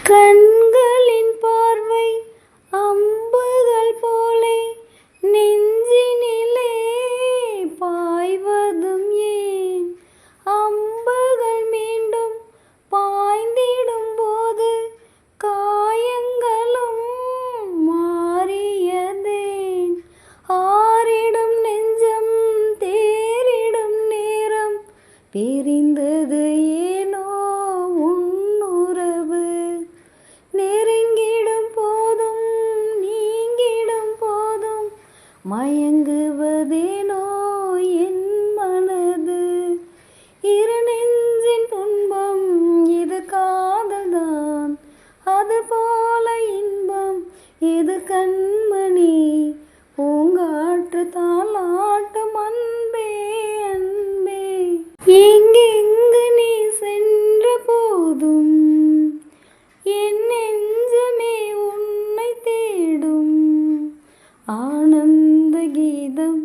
கண்களின் பார்வை அம்புகள் போலே நெஞ்சினிலே பாய்வதும் ஏன்? அம்புகள் மீண்டும் பாய்ந்திடும் போது காயங்களும் மாறியதேன்? ஆறிடும் நெஞ்சம் தேறிடும் நேரம் பிரிந்தது ஏனோ உன்னுறவு? நெருங்கிடும் போதும் நீங்கிடும் போதும் மயங்குவதேனோ என் மனது? இரு நெஞ்சின் துன்பம் இது காதல்தான், அதுபோல இன்பம் இது கண்மணி. பூங்காற்று தாலாட்டும் அன்பே அன்பே, எங்கெங்கு நீ சென்ற போதும் என் நெஞ்சமே உன்னை தேடும். ஆனந்த கீதம்